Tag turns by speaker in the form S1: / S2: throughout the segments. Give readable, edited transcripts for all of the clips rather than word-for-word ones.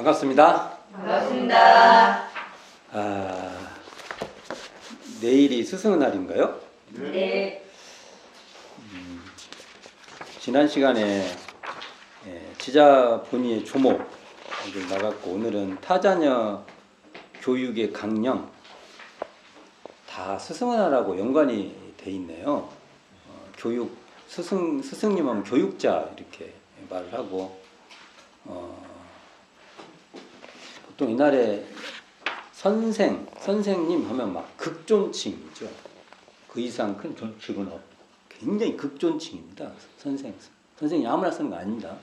S1: 반갑습니다.
S2: 반갑습니다.
S1: 내일이 스승의 날인가요?
S2: 네.
S1: 지난 시간에 지자 본의의 조목을 나갔고, 오늘은 타자녀 교육의 강령, 다 스승의 날하고 연관이 돼 있네요. 교육, 스승님은 교육자 이렇게 말을 하고, 보통 이날에 선생님 하면 막 극존칭이죠. 그 이상 큰 존칭은 굉장히 극존칭입니다. 선생님이 아무나 쓰는 거 아닙니다.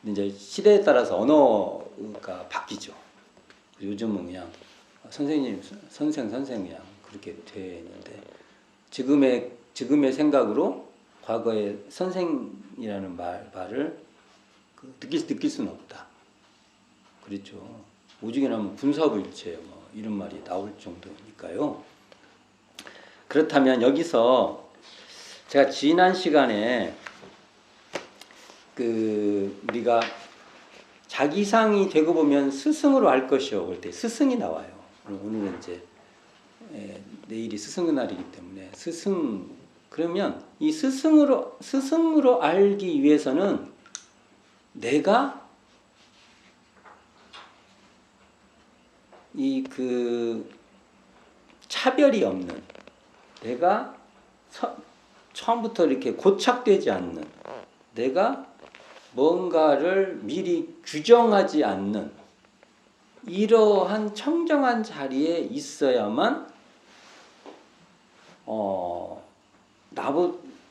S1: 근데 이제 시대에 따라서 언어가 바뀌죠. 요즘은 그냥 선생님, 선생 그냥 그렇게 되는데, 지금의 생각으로 과거의 선생이라는 말을 느낄 수는 없다. 그렇죠. 오죽에 나면 군사불체 이런 말이 나올 정도니까요. 그렇다면 여기서 제가 지난 시간에 우리가 자기상이 되고 보면 스승으로 알 것이요 볼 때 스승이 나와요. 오늘은 이제 내일이 스승의 날이기 때문에 그러면 이 스승으로 알기 위해서는 내가 차별이 없는, 내가 처음부터 이렇게 고착되지 않는, 내가 뭔가를 미리 규정하지 않는 이러한 청정한 자리에 있어야만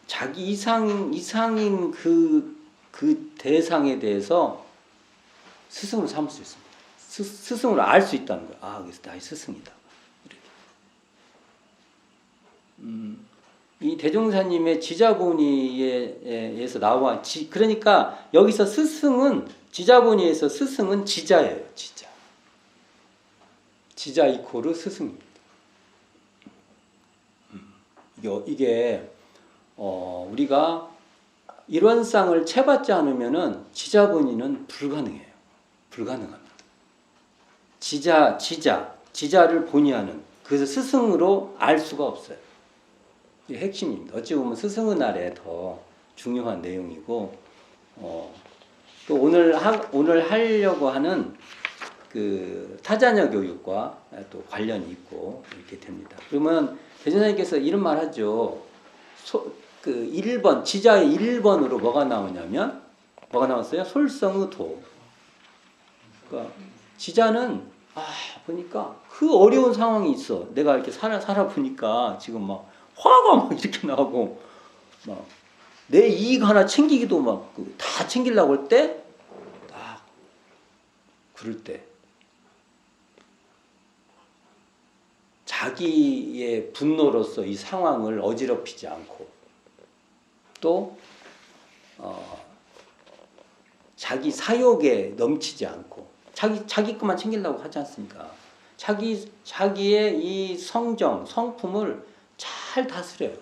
S1: 자기 이상인 그 대상에 대해서 스승으로 삼을 수 있습니다. 스승으로 알 수 있다는 거예요. 그래서 나의 스승이다. 이 대종사님의 지자본의에서 나와, 그러니까 여기서 스승은, 지자본의에서 스승은 지자예요. 지자 이코르 스승입니다. 이게 우리가 일원상을 채받지 않으면은 지자본의는 불가능합니다. 지자를 본의하는, 그래서 스승으로 알 수가 없어요. 이게 핵심입니다. 어찌 보면 스승의 날에 더 중요한 내용이고, 또 오늘 하려고 하는 그 타자녀 교육과 또 관련이 있고 이렇게 됩니다. 그러면 대전사님께서 이런 말 하죠. 1번, 지자의 1번으로 뭐가 나오냐면, 뭐가 나왔어요? 솔성의 도. 그러니까 지자는 보니까 그 어려운 상황이 있어. 내가 이렇게 살아보니까 지금 막 화가 막 이렇게 나고, 막 내 이익 하나 챙기기도 막 다 챙기려고 할 때, 그럴 때 자기의 분노로서 이 상황을 어지럽히지 않고, 또 자기 사욕에 넘치지 않고, 자기 것만 챙기려고 하지 않습니까? 자기의 이 성품을 잘 다스려요.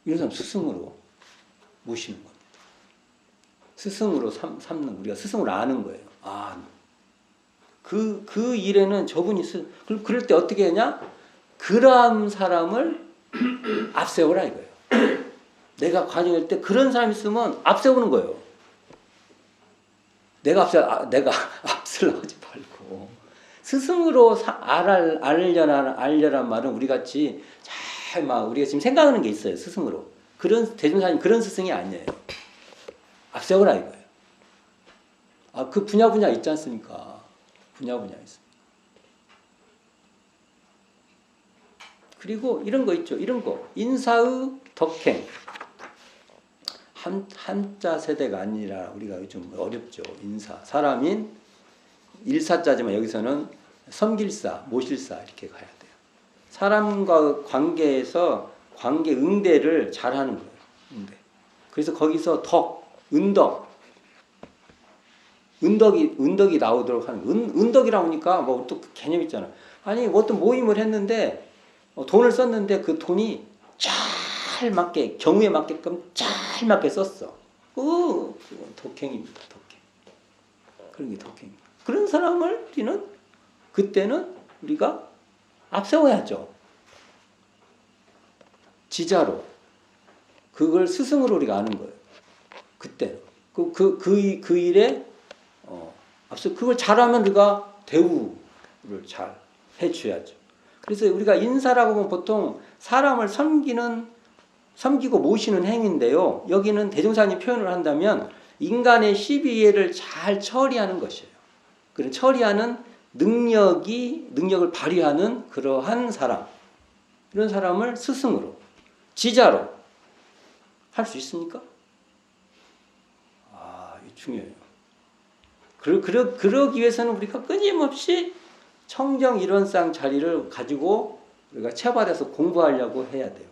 S1: 이런 사람 스승으로 모시는 겁니다. 스승으로 삼는, 우리가 스승으로 아는 거예요. 그 일에는 저분이 그럴 때 어떻게 하냐? 그런 사람을 앞세우라 이거예요. 내가 과정할 때 그런 사람이 있으면 앞세우는 거예요. 내가 앞서려고 하지 말고, 스승으로 알려란 말은 우리 같이 우리가 지금 생각하는 게 있어요. 스승으로. 대중사님 그런 스승이 아니에요. 앞세우라 이거예요. 그 분야 있지 않습니까? 분야 있습니다. 그리고 이런 거 있죠. 이런 거. 인사의 덕행. 한자 세대가 아니라 우리가 요즘 어렵죠. 인사. 사람인 일사자지만 여기서는 섬길사, 모실사 이렇게 가야 돼요. 사람과 관계에서 관계 응대를 잘하는 거예요. 그래서 거기서 은덕이 나오도록 하는 거예요. 은덕이라고 하니까 또 개념 있잖아. 아니 어떤 모임을 했는데 돈을 썼는데 그 돈이 잘 맞게, 경우에 맞게끔 잘 맞게 썼어. 덕행입니다. 덕행. 그런 게 독행입니다. 그런 사람을 우리는 그때는 우리가 앞세워야죠. 지자로. 그걸 스승으로 우리가 아는 거예요. 그때. 그 일에, 앞서 그걸 잘하면 우리가 대우를 잘 해줘야죠. 그래서 우리가 인사라고 하면 보통 사람을 섬기고 모시는 행위인데요. 여기는 대종사님 표현을 한다면 인간의 시비를 잘 처리하는 것이에요. 그런 처리하는 능력을 발휘하는 그러한 사람. 이런 사람을 스승으로, 지자로 할 수 있습니까? 이게 중요해요. 그러기 위해서는 우리가 끊임없이 청정 이론상 자리를 가지고 우리가 체받아서 공부하려고 해야 돼요.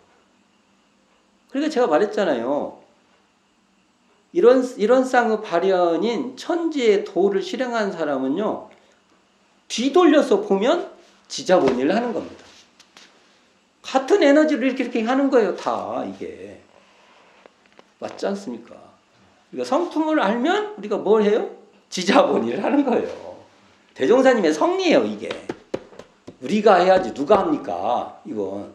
S1: 그러니까 제가 말했잖아요. 이론상의 발현인 천지의 도를 실행한 사람은요, 뒤돌려서 보면 지자본의를 하는 겁니다. 같은 에너지를 이렇게 하는 거예요, 다 이게. 맞지 않습니까? 그러니까 성품을 알면 우리가 뭘 해요? 지자본의를 하는 거예요. 대종사님의 성리예요, 이게. 우리가 해야지 누가 합니까? 이건.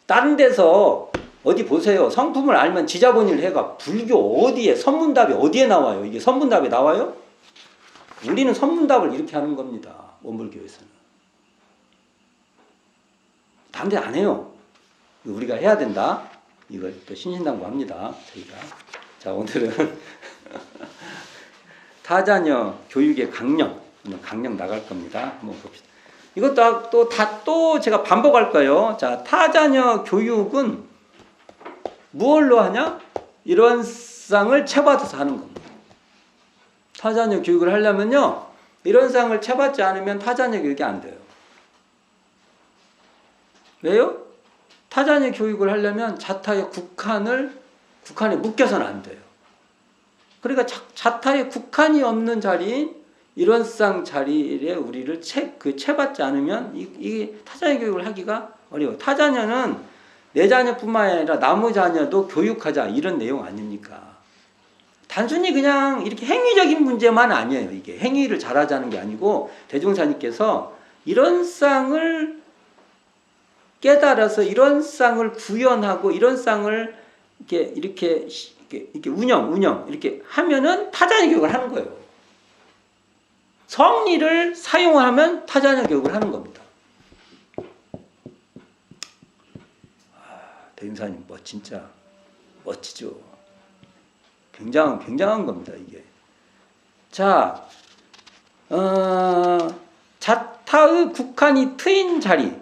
S1: 다른 데서 어디 보세요. 성품을 알면 지자본의를 해가 불교 어디에 선문답이 어디에 나와요? 이게 선문답에 나와요? 우리는 선문답을 이렇게 하는 겁니다. 원불교에서는. 다른 데 안 해요. 우리가 해야 된다. 이걸 또 신신당부합니다. 저희가. 자, 오늘은 타자녀 교육의 강령 나갈 겁니다. 한번 봅시다. 이것도 또 제가 반복할 거예요. 자, 타자녀 교육은 무엇로 하냐? 이론상을 체받아서 하는 겁니다. 타자녀 교육을 하려면요, 이론상을 체받지 않으면 타자녀 교육이 안 돼요. 왜요? 타자녀 교육을 하려면 자타의 국한에 묶여서는 안 돼요. 그러니까 자타의 국한이 없는 자리인 이론상 자리에 우리를 체받지 않으면 이 타자녀 교육을 하기가 어려워요. 타자녀는 내 자녀뿐만 아니라 나무 자녀도 교육하자, 이런 내용 아닙니까? 단순히 그냥 이렇게 행위적인 문제만 아니에요. 이게 행위를 잘하자는 게 아니고, 대종사님께서 이론상을 깨달아서 이론상을 구현하고 이론상을 이렇게 운영 이렇게 하면은 타자녀 교육을 하는 거예요. 성리를 사용하면 타자녀 교육을 하는 겁니다. 대종사님 진짜 멋지죠. 굉장한 겁니다, 이게. 자, 자타의 국한이 트인 자리.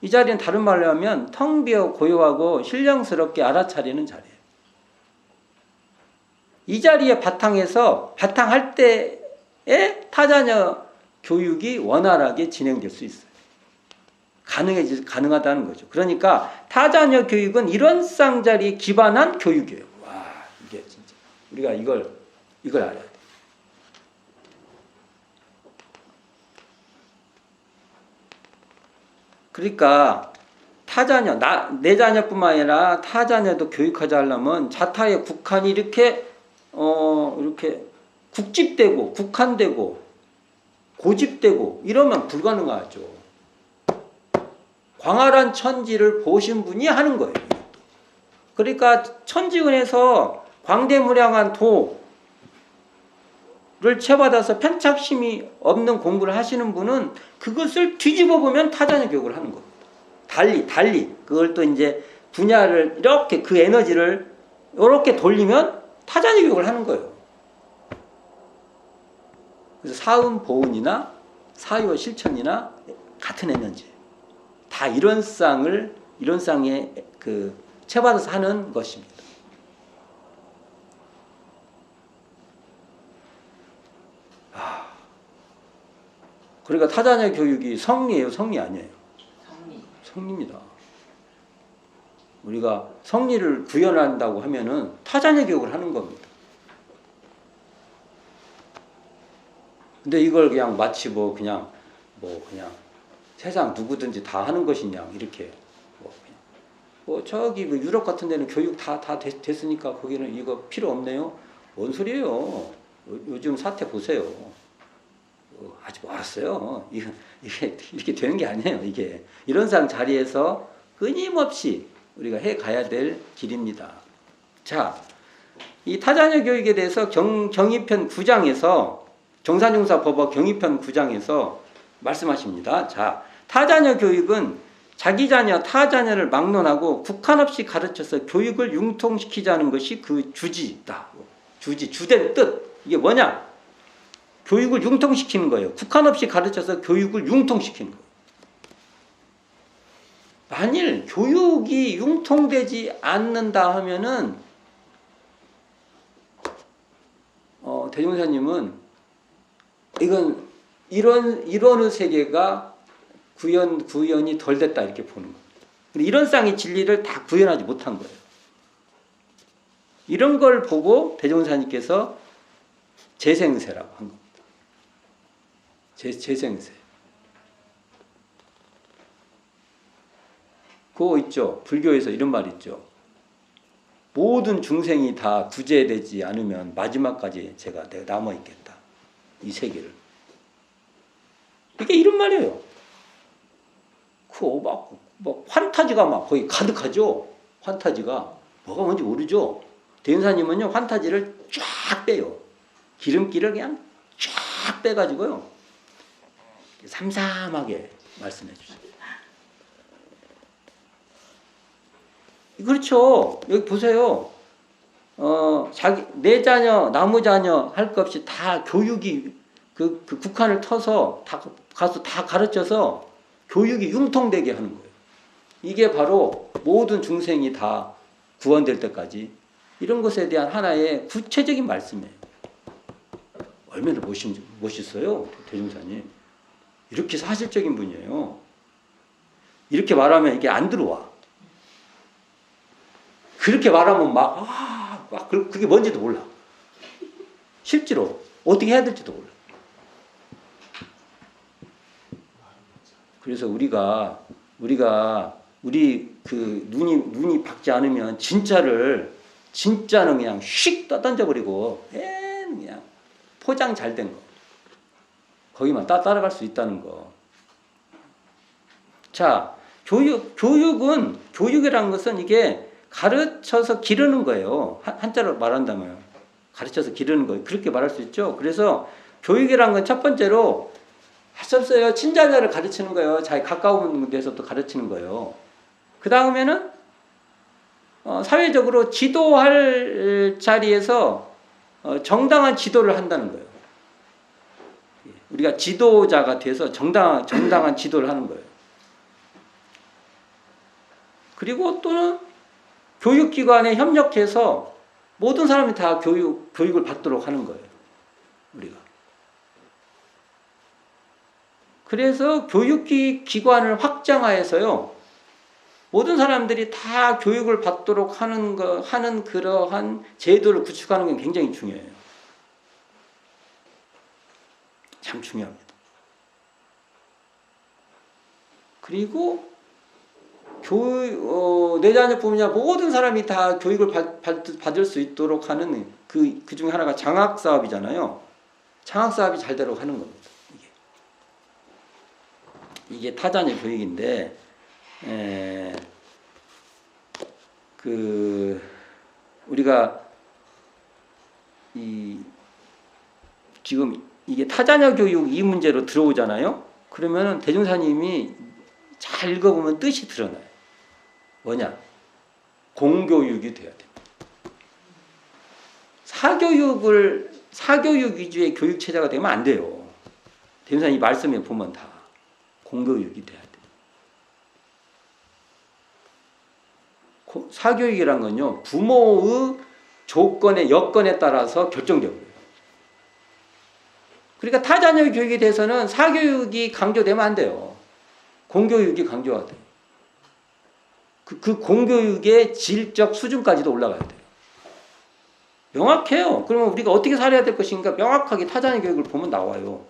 S1: 이 자리는 다른 말로 하면 텅 비어 고요하고 신령스럽게 알아차리는 자리예요. 이 자리에 바탕할 때에 타자녀 교육이 원활하게 진행될 수 있어요. 가능하다는 거죠. 그러니까 타자녀 교육은 이론상 자리에 기반한 교육이에요. 와, 이게 진짜 우리가 이걸 알아야 돼. 그러니까 타자녀, 내 자녀뿐만 아니라 타자녀도 교육하자 하려면 자타의 국한이 이렇게 국집되고 국한되고 고집되고 이러면 불가능하죠. 광활한 천지를 보신 분이 하는 거예요. 그러니까 천지근에서 광대무량한 도를 채받아서 편착심이 없는 공부를 하시는 분은 그것을 뒤집어 보면 타자녀 교육을 하는 겁니다. 달리 그걸 또 이제 분야를 이렇게 그 에너지를 이렇게 돌리면 타자녀 교육을 하는 거예요. 그래서 사음 보은이나 사유와 실천이나 같은 에너지. 다 이론상에 채받아서 하는 것입니다. 그러니까 타자녀 교육이 성리예요, 성리 아니에요? 성리입니다. 우리가 성리를 구현한다고 하면은 타자녀 교육을 하는 겁니다. 근데 이걸 그냥 마치 그냥 세상 누구든지 다 하는 것이냐, 이렇게 저기 유럽 같은 데는 교육 다 됐으니까 거기는 이거 필요 없네요. 뭔 소리예요? 요즘 사태 보세요. 아직 멀었어요. 이게 이렇게 되는 게 아니에요. 이게 이런 상 자리에서 끊임없이 우리가 해 가야 될 길입니다. 자, 이 타자녀 교육에 대해서 경위편 9장에서 정산용사법원 경위편 9장에서 말씀하십니다. 자, 타자녀 교육은 자기 자녀, 타 자녀를 막론하고 국한 없이 가르쳐서 교육을 융통시키자는 것이 그 주지다. 주된 뜻. 이게 뭐냐? 교육을 융통시키는 거예요. 국한 없이 가르쳐서 교육을 융통시키는 거예요. 만일 교육이 융통되지 않는다 하면은 대종사님은 이건 이런 세계가 구현이 덜 됐다 이렇게 보는 거예요. 근데 이런 쌍의 진리를 다 구현하지 못한 거예요. 이런 걸 보고 대종사님께서 재생세라고 한 겁니다. 재생세. 그거 있죠. 불교에서 이런 말 있죠. 모든 중생이 다 구제되지 않으면 마지막까지 내가 남아있겠다. 이 세계를. 이게 이런 말이에요. 막 환타지가 막 거의 가득하죠. 환타지가. 뭐가 뭔지 모르죠. 대인사님은요, 환타지를 쫙 빼요. 기름기를 그냥 쫙 빼가지고요. 삼삼하게 말씀해 주세요. 그렇죠. 여기 보세요. 내 자녀, 나무 자녀 할 것 없이 다 교육이 그 국한을 터서 다 가서 다 가르쳐서 교육이 융통되게 하는 거예요. 이게 바로 모든 중생이 다 구원될 때까지 이런 것에 대한 하나의 구체적인 말씀이에요. 얼마나 멋있어요, 대종사님. 이렇게 사실적인 분이에요. 이렇게 말하면 이게 안 들어와. 그렇게 말하면 그게 뭔지도 몰라. 실제로 어떻게 해야 될지도 몰라. 그래서 우리 그 눈이 밝지 않으면 진짜는 그냥 휙 떠던져버리고 그냥 포장 잘 된 거. 거기만 따라갈 수 있다는 거. 자, 교육이라는 것은 이게 가르쳐서 기르는 거예요. 한자로 말한다면 가르쳐서 기르는 거예요. 그렇게 말할 수 있죠. 그래서 교육이라는 건 첫 번째로 하셨어요. 친자녀를 가르치는 거예요. 자기 가까운 데서도 가르치는 거예요. 그 다음에는 사회적으로 지도할 자리에서 정당한 지도를 한다는 거예요. 우리가 지도자가 돼서 정당한 지도를 하는 거예요. 그리고 또는 교육기관에 협력해서 모든 사람이 다 교육을 받도록 하는 거예요. 우리가. 그래서 교육기관을 확장하여서요. 모든 사람들이 다 교육을 받도록 하는 그러한 제도를 구축하는 게 굉장히 중요해요. 참 중요합니다. 그리고 내 자녀뿐이냐 모든 사람이 다 교육을 받을 수 있도록 하는 그 중에 하나가 장학사업이잖아요. 장학사업이 잘 되도록 하는 겁니다. 이게 타자녀 교육인데 우리가 지금 이게 타자녀 교육 이 문제로 들어오잖아요. 그러면은 대종사님이 잘 읽어보면 뜻이 드러나요. 뭐냐? 공교육이 돼야 됩니다. 사교육 위주의 교육 체제가 되면 안 돼요. 대종사님 이 말씀에 보면 다 공교육이 돼야 돼요. 사교육이란 건요, 부모의 여건에 따라서 결정되고요. 그러니까 타자녀 교육에 대해서는 사교육이 강조되면 안 돼요. 공교육이 강조가 돼요. 그 공교육의 질적 수준까지도 올라가야 돼요. 명확해요. 그러면 우리가 어떻게 살아야 될 것인가 명확하게 타자녀 교육을 보면 나와요.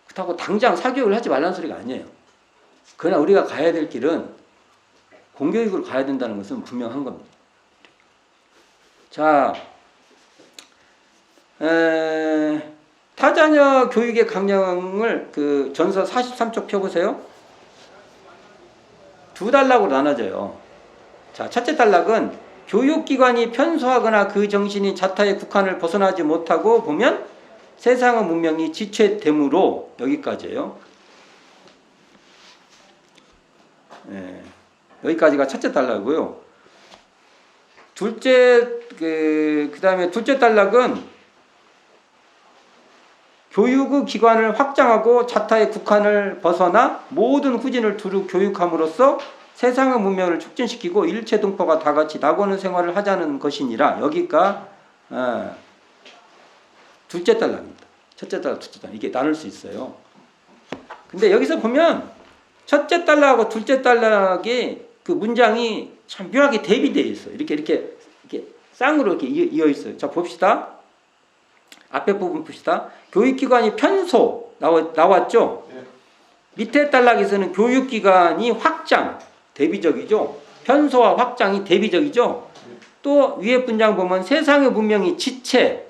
S1: 그렇다고 당장 사교육을 하지 말라는 소리가 아니에요. 그러나 우리가 가야 될 길은 공교육으로 가야 된다는 것은 분명한 겁니다. 자, 타자녀 교육의 강령을 그 전서 43쪽 펴보세요. 두 단락으로 나눠져요. 자, 첫째 단락은 교육기관이 편소하거나 그 정신이 자타의 국한을 벗어나지 못하고 보면 세상의 문명이 지체되므로, 여기까지예요. 여기까지가 첫째 단락이고요. 그다음에 둘째 단락은 교육의 기관을 확장하고 자타의 국한을 벗어나 모든 후진을 두루 교육함으로써 세상의 문명을 촉진시키고 일체 동포가 다 같이 나고는 생활을 하자는 것이니라. 여기가 둘째 단락입니다. 첫째 단락, 둘째 단락. 이게 나눌 수 있어요. 근데 여기서 보면 첫째 단락하고 둘째 단락의 그 문장이 참 묘하게 대비되어 있어요. 이렇게 쌍으로 이렇게 이어 있어요. 자, 봅시다. 앞에 부분 봅시다. 교육기관이 편소 나왔죠?
S3: 네.
S1: 밑에 단락에서는 교육기관이 확장, 대비적이죠? 편소와 확장이 대비적이죠? 또 위에 문장 보면 세상의 문명이 지체,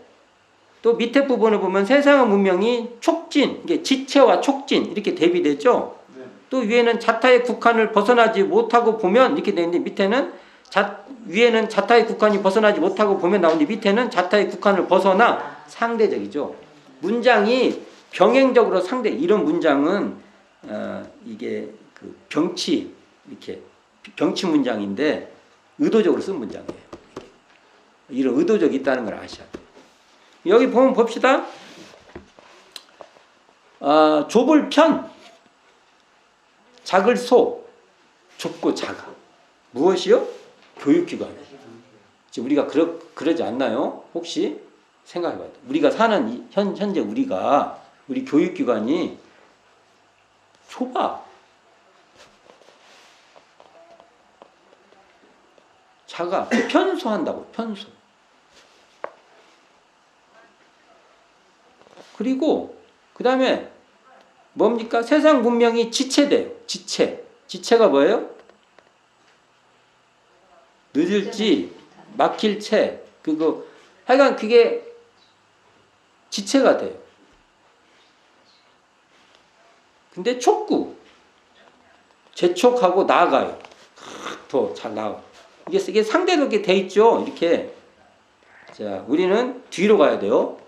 S1: 또 밑에 부분을 보면 세상의 문명이 촉진, 이게 지체와 촉진 이렇게 대비되죠?
S3: 네.
S1: 또 위에는 자타의 국한을 벗어나지 못하고 보면 이렇게 되는데 밑에는 위에는 자타의 국한이 벗어나지 못하고 보면 나오는데 밑에는 자타의 국한을 벗어나 상대적이죠. 문장이 병행적으로 상대, 이런 문장은 이게 그 병치, 이렇게 병치 문장인데 의도적으로 쓴 문장이에요. 이런 의도적이 있다는 걸 아셔야 돼요. 여기 보면 봅시다. 좁을 편, 작을 소, 좁고 작아. 무엇이요? 교육기관. 지금 우리가 그러지 않나요? 혹시 생각해봐요. 우리가 사는 현재 우리 교육기관이 좁아. 작아. 편소한다고. 편소. 그리고 그 다음에 뭡니까? 세상 문명이 지체돼요. 지체가 뭐예요? 늦을지 막힐 채, 하여간 그게 지체가 돼요. 근데 촉구, 재촉하고 나아가요. 더 잘 나아가. 이게 상대로 이렇게 돼 있죠. 이렇게. 자, 우리는 뒤로 가야 돼요.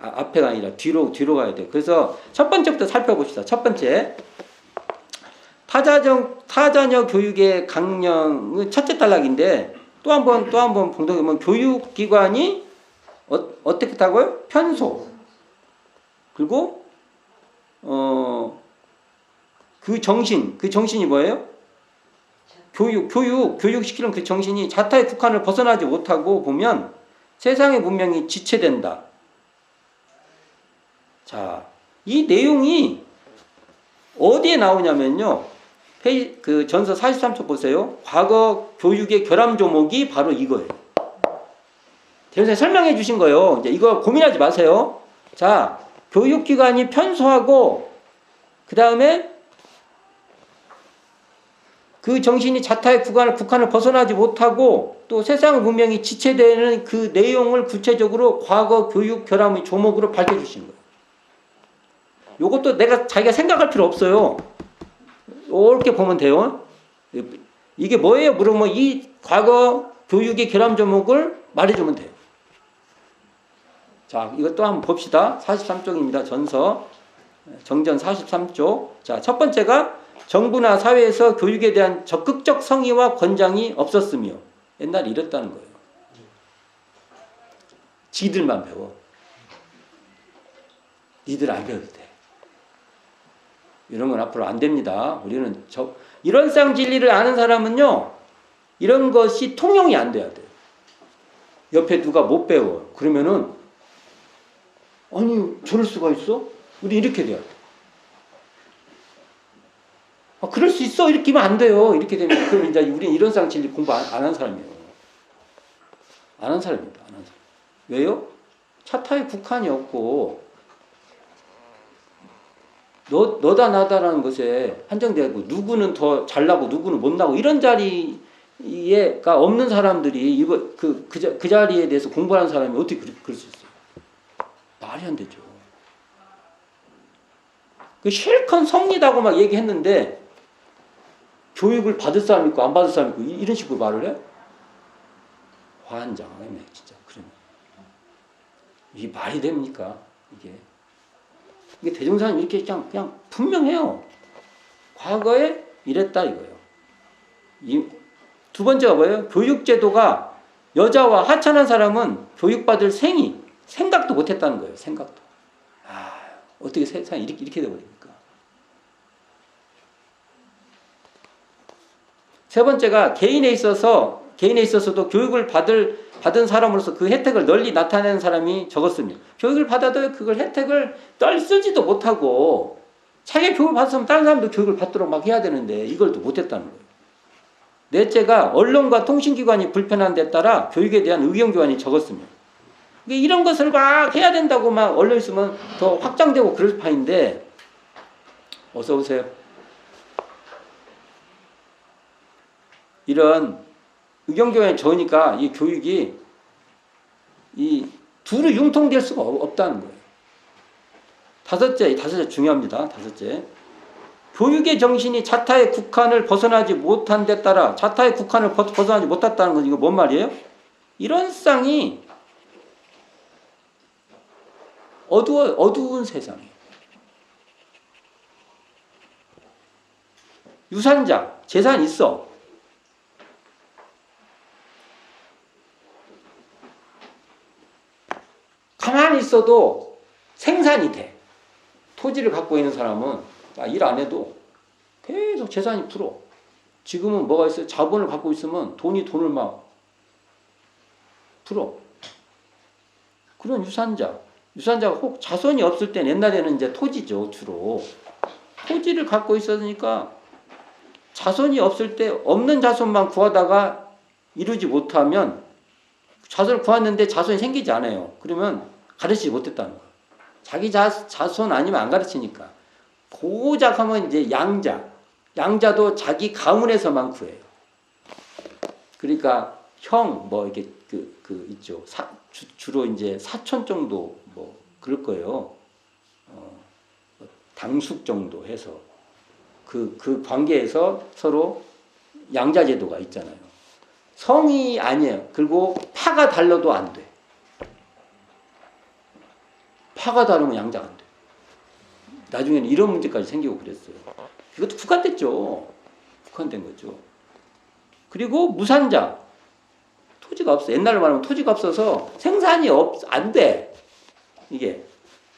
S1: 앞에가 아니라 뒤로 가야 돼요. 그래서 첫 번째부터 살펴봅시다. 첫 번째. 타자녀 교육의 강령은 첫째 단락인데 또 한 번 봉독해보면 교육기관이 어떻게 했다고요? 편소. 그리고 그 정신이 뭐예요? 교육시키는 그 정신이 자타의 국한을 벗어나지 못하고 보면 세상의 문명이 지체된다. 자, 이 내용이 어디에 나오냐면요. 그 전서 43쪽 보세요. 과거 교육의 결함 조목이 바로 이거예요. 대표님 설명해 주신 거예요. 이제 이거 고민하지 마세요. 자, 교육기관이 편소하고 그 다음에 그 정신이 자타의 국한을 벗어나지 못하고 또 세상의 문명이 지체되는 그 내용을 구체적으로 과거 교육 결함의 조목으로 밝혀주신 거예요. 요것도 자기가 생각할 필요 없어요. 이렇게 보면 돼요. 이게 뭐예요? 물어보면 이 과거 교육의 결함 조목을 말해주면 돼요. 자, 이것도 한번 봅시다. 43쪽입니다. 전서 정전 43쪽. 자, 첫 번째가 정부나 사회에서 교육에 대한 적극적 성의와 권장이 없었으며, 옛날에 이랬다는 거예요. 지들만 배워. 니들 안 배워도 돼. 이런 건 앞으로 안 됩니다. 우리는 이런 쌍진리를 아는 사람은요, 이런 것이 통용이 안 돼야 돼요. 옆에 누가 못 배워. 그러면은, 아니, 저럴 수가 있어? 우리 이렇게 돼야 돼. 그럴 수 있어. 이렇게 하면 안 돼요. 이렇게 되면, 그럼 이제 우리는 이런 쌍진리 공부 안 한 사람이에요. 안 한 사람입니다. 안 한 사람. 왜요? 차타의 국한이 없고, 너다 나다라는 것에 한정되고 누구는 더 잘나고 누구는 못나고 이런 자리 이게가 없는 사람들이 이거 그 자리에 대해서 공부하는 사람이 어떻게 그럴 수 있어요? 말이 안 되죠. 그 실컷 성리다고 막 얘기했는데 교육을 받을 사람 있고 안 받을 사람 있고 이런 식으로 말을 해? 환장하네 진짜. 그러면 이게 말이 됩니까? 이게 대종사님 이렇게 그냥 분명해요. 과거에 이랬다 이거예요. 두 번째가 뭐예요? 교육제도가 여자와 하찮은 사람은 교육받을 생각도 못했다는 거예요. 생각도. 어떻게 세상이 이렇게 돼버립니까? 세 번째가 개인에 있어서도 교육을 받은 사람으로서 그 혜택을 널리 나타내는 사람이 적었습니다. 교육을 받아도 그걸 혜택을 널리 쓰지도 못하고 자기가 교육을 받았으면 다른 사람도 교육을 받도록 막 해야 되는데 이걸 또 못했다는 거예요. 넷째가 언론과 통신기관이 불편한 데 따라 교육에 대한 의견교환이 적었습니다. 이런 것을 막 해야 된다고 막 언론에 있으면 더 확장되고 그럴 판인데 어서 오세요. 이런 의견교환이 적으니까 이 교육이 이 두루 융통될 수가 없다는 거예요. 다섯째 중요합니다. 다섯째. 교육의 정신이 자타의 국한을 벗어나지 못한 데 따라 자타의 국한을 벗어나지 못했다는 건 이거 뭔 말이에요? 이런 쌍이 어두운 세상이에요. 유산자, 재산 있어. 가만히 있어도 생산이 돼. 토지를 갖고 있는 사람은 일 안 해도 계속 재산이 불어. 지금은 뭐가 있어요? 자본을 갖고 있으면 돈을 막 불어. 그런 유산자가 혹 자손이 없을 땐 옛날에는 이제 토지죠, 주로. 토지를 갖고 있었으니까 자손이 없을 때 없는 자손만 구하다가 이루지 못하면 자손을 구했는데 자손이 생기지 않아요. 그러면 가르치지 못했다는 거예요. 자기 자손 아니면 안 가르치니까. 고작 하면 이제 양자도 자기 가문에서만 구해요. 그러니까 이렇게 있죠. 주로 이제 사촌 정도 그럴 거예요. 당숙 정도 해서 그 관계에서 서로 양자제도가 있잖아요. 성이 아니에요. 그리고 파가 달라도 안 돼. 파가 다르면 양자가 안 돼. 나중에는 이런 문제까지 생기고 그랬어요. 이것도 국한됐죠. 국한된 거죠. 그리고 무산자. 토지가 없어. 옛날로 말하면 토지가 없어서 생산이 안 돼. 이게.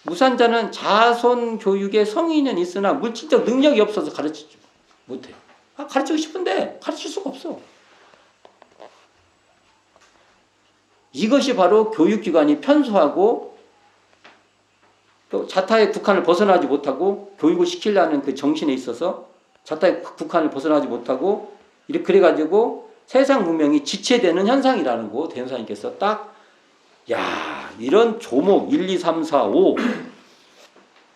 S1: 무산자는 자손 교육에 성의는 있으나 물질적 능력이 없어서 가르치지 못해. 가르치고 싶은데 가르칠 수가 없어. 이것이 바로 교육기관이 편소하고 또 자타의 국한을 벗어나지 못하고 교육을 시키려는 그 정신에 있어서 자타의 국한을 벗어나지 못하고 이렇게 그래가지고 세상 문명이 지체되는 현상이라는 거 대현사님께서 이런 조목 1, 2, 3, 4, 5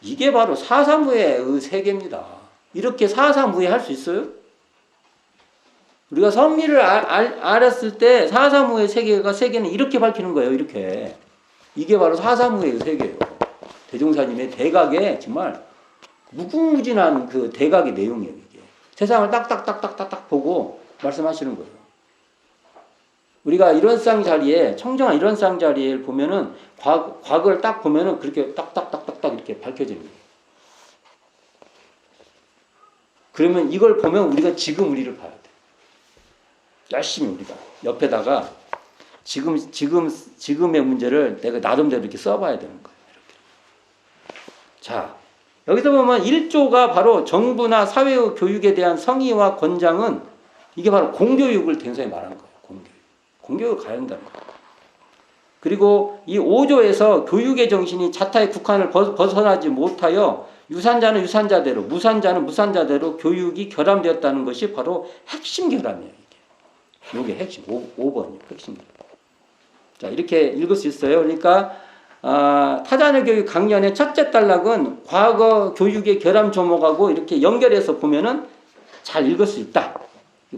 S1: 이게 바로 사사무예의 세계입니다. 이렇게 사사무예 할 수 있어요? 우리가 성리를 알았을 때 사사무예 세계는 이렇게 밝히는 거예요. 이렇게. 이게 바로 사사무예의 세계예요. 대종사님의 대각에 정말 무궁무진한 그 대각의 내용이에요. 이게. 세상을 딱딱딱딱딱 보고 말씀하시는 거예요. 우리가 이런 쌍자리에 청정한 이런 쌍자리에 보면은 과거를 딱 보면은 그렇게 딱딱딱딱딱 이렇게 밝혀지는 거예요. 그러면 이걸 보면 우리가 지금 우리를 봐야 돼. 열심히 우리가 옆에다가 지금의 문제를 내가 나름대로 이렇게 써봐야 되는 거예요. 자, 여기서 보면 1조가 바로 정부나 사회의 교육에 대한 성의와 권장은 이게 바로 공교육을 대성에 말한 거예요. 공교육을 가야 한다는 거예요. 그리고 이 5조에서 교육의 정신이 자타의 국한을 벗어나지 못하여 유산자는 유산자대로, 무산자는 무산자대로 교육이 결함되었다는 것이 바로 핵심 결함이에요. 이게 핵심, 5번이에요. 핵심 결함. 자, 이렇게 읽을 수 있어요. 그러니까 타자녀 교육 강연의 첫째 단락은 과거 교육의 결함 조목하고 이렇게 연결해서 보면은 잘 읽을 수 있다.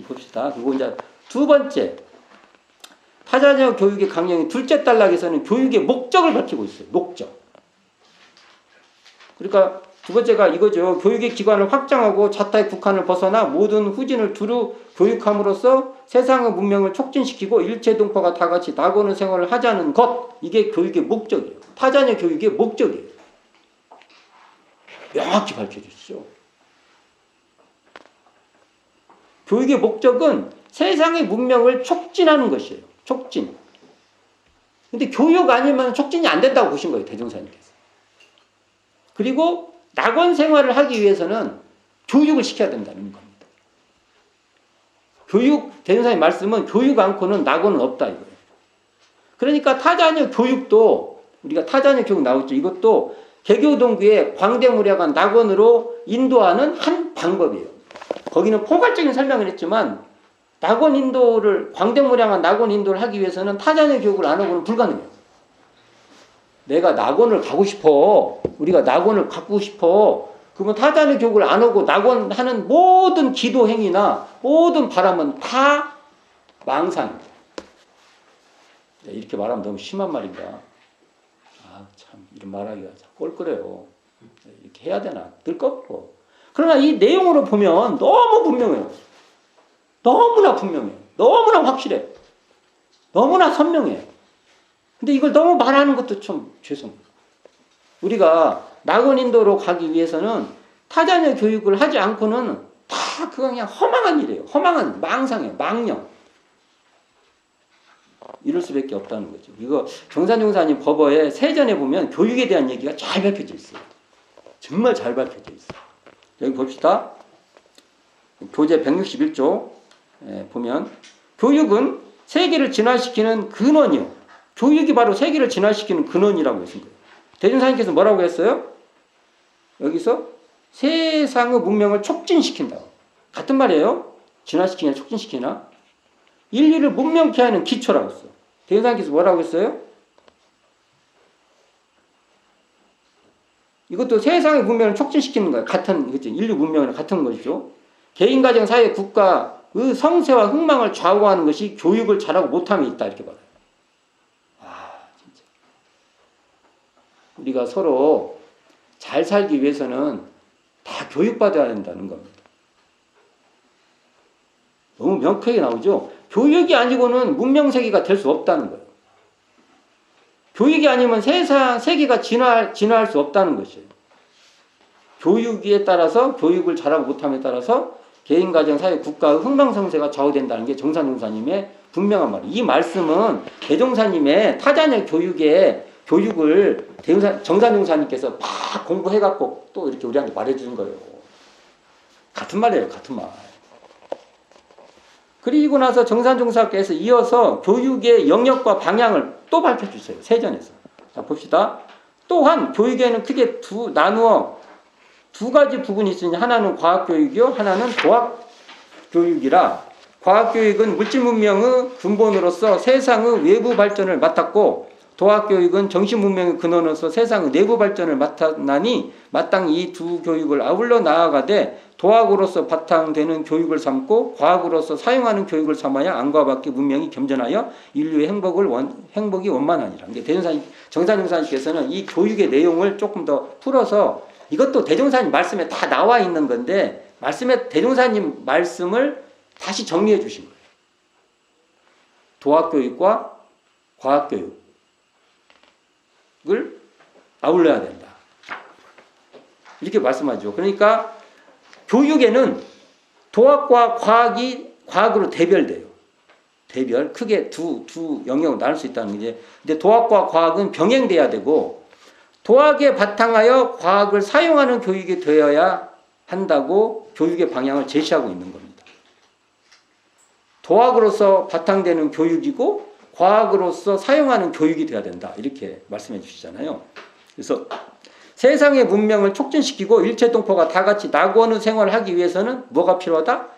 S1: 봅시다. 그리고 이제 두 번째, 타자녀 교육의 강령의 둘째 단락에서는 교육의 목적을 밝히고 있어요. 목적. 그러니까 두 번째가 이거죠. 교육의 기관을 확장하고 자타의 국한을 벗어나 모든 후진을 두루 교육함으로써 세상의 문명을 촉진시키고 일체 동포가 다 같이 나고는 생활을 하자는 것. 이게 교육의 목적이에요. 타자녀 교육의 목적이에요. 명확히 밝혀주시죠. 교육의 목적은 세상의 문명을 촉진하는 것이에요. 촉진. 근데 교육 아니면 촉진이 안 된다고 보신 거예요. 대종사님께서. 그리고 낙원 생활을 하기 위해서는 교육을 시켜야 된다는 겁니다. 교육, 대종사님 말씀은 교육 않고는 낙원은 없다 이거예요. 그러니까 타자녀 교육도 우리가 타자녀 교육 나오죠. 이것도 개교동구의 광대무량한 낙원으로 인도하는 한 방법이에요. 거기는 포괄적인 설명을 했지만 낙원 인도를 광대무량한 낙원 인도를 하기 위해서는 타자녀 교육을 안 하고는 불가능해요. 내가 낙원을 가고 싶어. 우리가 낙원을 갖고 싶어. 그러면 타자녀 교육을 안 하고 낙원 하는 모든 기도 행위나 모든 바람은 다 망상입니다. 이렇게 말하면 너무 심한 말인가? 아, 참 이런 말하기가 꼴끄래요. 이렇게 해야 되나? 늘 꺾고. 그러나 이 내용으로 보면 너무 분명해요. 너무나 분명해요. 너무나 확실해. 너무나 선명해. 근데 이걸 너무 말하는 것도 좀 죄송해요. 우리가 낙원 인도로 가기 위해서는 타자녀 교육을 하지 않고는 다 그거 그냥 허망한 일이에요. 허망한 망상이에요. 망령. 이럴 수밖에 없다는 거죠. 이거 정산종사님 법어에 세전에 보면 교육에 대한 얘기가 잘 밝혀져 있어요. 정말 잘 밝혀져 있어요. 여기 봅시다. 교재 161조 보면 교육은 세계를 진화시키는 근원이요. 교육이 바로 세계를 진화시키는 근원이라고 했은 거예요. 대종사님께서 뭐라고 했어요? 여기서 세상의 문명을 촉진시킨다. 같은 말이에요. 진화시키냐 촉진시키나? 인류를 문명케 하는 기초라고 했어요. 대종사님께서 뭐라고 했어요? 이것도 세상의 문명을 촉진시키는 거예요. 같은 그렇죠? 인류 문명이랑 같은 것이죠. 개인, 가정, 사회, 국가의 성세와 흥망을 좌우하는 것이 교육을 잘하고 못함이 있다 이렇게 말해요. 진짜. 우리가 서로 잘 살기 위해서는 다 교육받아야 된다는 겁니다. 너무 명쾌하게 나오죠. 교육이 아니고는 문명세계가 될 수 없다는 거예요. 교육이 아니면 세계가 진화할 수 없다는 것이에요. 교육에 따라서 교육을 잘하고 못함에 따라서 개인, 가정, 사회, 국가의 흥망성쇠가 좌우된다는 게 정산용사님의 분명한 말이에요. 이 말씀은 대종사님의 타자녀 교육을 정산용사님께서 막 공부해갖고 또 이렇게 우리한테 말해주는 거예요. 같은 말이에요. 같은 말. 그리고 나서 정산종사께서 이어서 교육의 영역과 방향을 또 밝혀주세요. 세전에서. 자, 봅시다. 또한 교육에는 크게 나누어 두 가지 부분이 있으니 하나는 과학교육이요. 하나는 도학교육이라. 과학교육은 물질문명의 근본으로서 세상의 외부 발전을 맡았고 도학교육은 정신문명의 근원으로서 세상의 내부 발전을 맡았나니 마땅히 이 두 교육을 아울러 나아가되 도학으로서 바탕되는 교육을 삼고 과학으로서 사용하는 교육을 삼아야 안과 밖의 문명이 겸전하여 인류의 행복이 원만하니라. 정산용사님께서는 이 교육의 내용을 조금 더 풀어서 이것도 대종사님 말씀에 다 나와 있는 건데 말씀에 대종사님 말씀을 다시 정리해 주신 거예요. 도학교육과 과학교육을 아울러야 된다. 이렇게 말씀하죠. 그러니까 교육에는 도학과 과학으로 대별돼요. 크게 두 영역으로 나눌 수 있다는 게. 근데 도학과 과학은 병행돼야 되고 도학에 바탕하여 과학을 사용하는 교육이 되어야 한다고 교육의 방향을 제시하고 있는 겁니다. 도학으로서 바탕되는 교육이고 과학으로서 사용하는 교육이 되어야 된다. 이렇게 말씀해 주시잖아요. 그래서 세상의 문명을 촉진시키고 일체 동포가 다 같이 낙원의 생활을 하기 위해서는 뭐가 필요하다?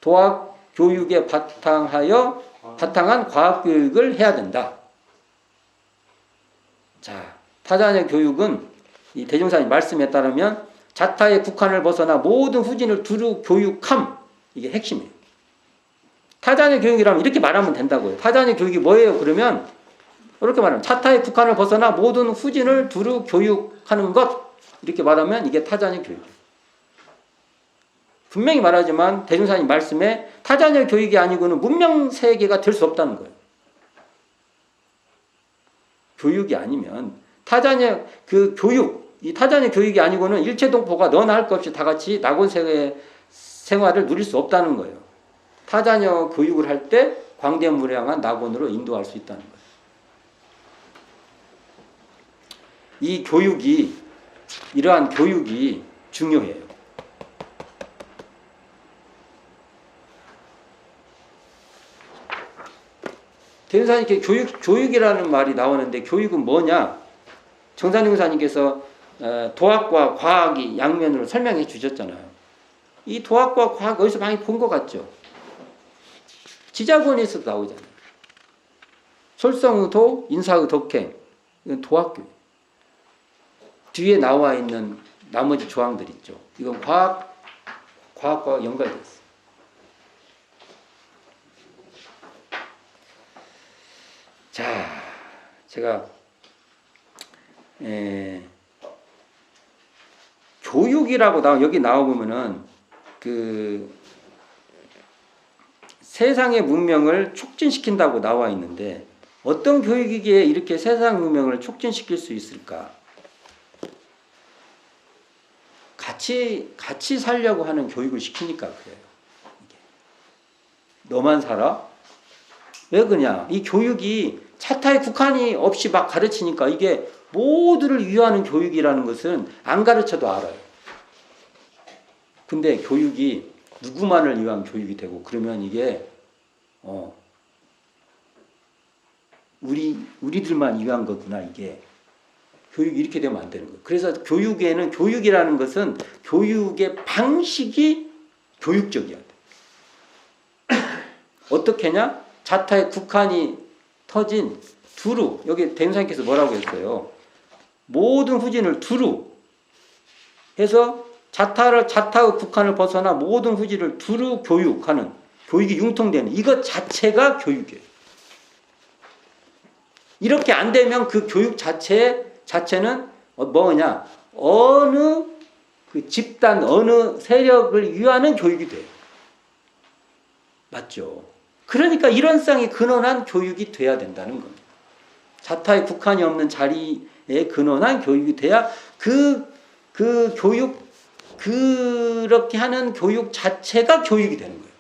S1: 도학 교육에 바탕한 과학 교육을 해야 된다. 자, 타자녀 교육은 이 대종사님 말씀에 따르면 자타의 국한을 벗어나 모든 후진을 두루 교육함. 이게 핵심이에요. 타자녀 교육이라면 이렇게 말하면 된다고요. 타자녀 교육이 뭐예요? 그러면 이렇게 말하면 자타의 국한을 벗어나 모든 후진을 두루 교육하는 것, 이렇게 말하면 이게 타자녀 교육이에요. 분명히 말하지만 대종사님 말씀에 타자녀 교육이 아니고는 문명 세계가 될 수 없다는 거예요. 교육이 아니면 타자녀 그 교육, 이 타자녀 교육이 아니고는 일체동포가 너나 할 것 없이 다 같이 낙원 생활을 누릴 수 없다는 거예요. 타자녀 교육을 할 때 광대무량한 낙원으로 인도할 수 있다는 거예요. 이 교육이, 이러한 교육이 중요해요. 대운사님께 교육이라는 말이 나오는데 교육은 뭐냐? 정산용사님께서 도학과 과학이 양면으로 설명해 주셨잖아요. 이 도학과 과학 어디서 많이 본 것 같죠? 지자본에서도 나오잖아요. 솔성의도, 인사의 덕행, 이건 도학교육. 뒤에 나와 있는 나머지 조항들 있죠. 이건 과학과 연관되어 있어요. 자, 제가 교육이라고 여기 나와보면은 그 세상의 문명을 촉진시킨다고 나와 있는데 어떤 교육이기에 이렇게 세상 문명을 촉진시킬 수 있을까? 같이 살려고 하는 교육을 시키니까 그래요. 이게. 너만 살아? 왜 그러냐? 이 교육이 차타의 국한이 없이 막 가르치니까 이게 모두를 위하는 교육이라는 것은 안 가르쳐도 알아요. 근데 교육이 누구만을 위한 교육이 되고 그러면 이게 우리들만 위한 거구나. 이게 교육이 이렇게 되면 안 되는 거예요. 그래서 교육에는 교육이라는 것은 교육의 방식이 교육적이어야 돼. 어떻게 냐? 자타의 국한이 터진 두루, 여기 대운사님께서 뭐라고 했어요? 모든 후진을 두루 해서 자타의 국한을 벗어나 모든 후진을 두루 교육하는, 교육이 융통되는 이것 자체가 교육이에요. 이렇게 안 되면 그 교육 자체는 뭐냐? 어느 그 집단, 어느 세력을 위하는 교육이 돼요. 맞죠? 그러니까 이런상이 근원한 교육이 돼야 된다는 겁니다. 자타의 국한이 없는 자리에 근원한 교육이 돼야 그 교육, 그렇게 하는 교육 자체가 교육이 되는 거예요.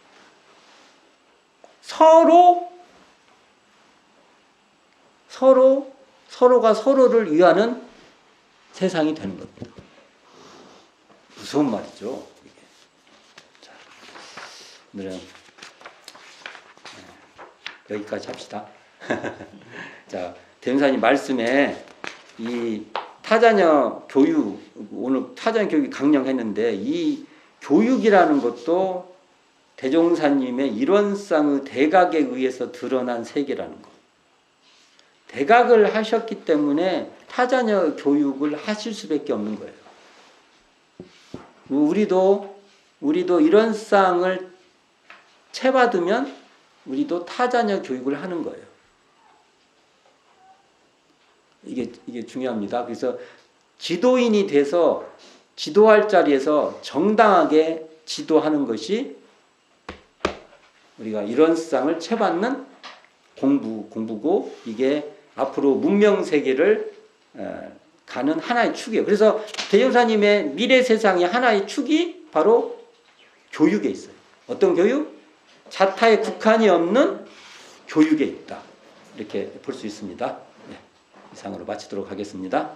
S1: 서로가 서로를 위하는 세상이 되는 겁니다. 무서운 말이죠. 이게. 자, 오늘은 여기까지 합시다. 자, 대운사님 말씀에 이 타자녀 교육, 오늘 타자녀 교육이 강령했는데 이 교육이라는 것도 대종사님의 일원상의 대각에 의해서 드러난 세계라는 것. 대각을 하셨기 때문에 타자녀 교육을 하실 수밖에 없는 거예요. 우리도 일원상을 채받으면 우리도 타자녀 교육을 하는 거예요. 이게 중요합니다. 그래서 지도인이 돼서 지도할 자리에서 정당하게 지도하는 것이 우리가 일원상을 채받는 공부고 이게 앞으로 문명 세계를 가는 하나의 축이에요. 그래서 대종사님의 미래 세상의 하나의 축이 바로 교육에 있어요. 어떤 교육? 자타의 국한이 없는 교육에 있다. 이렇게 볼 수 있습니다. 네, 이상으로 마치도록 하겠습니다.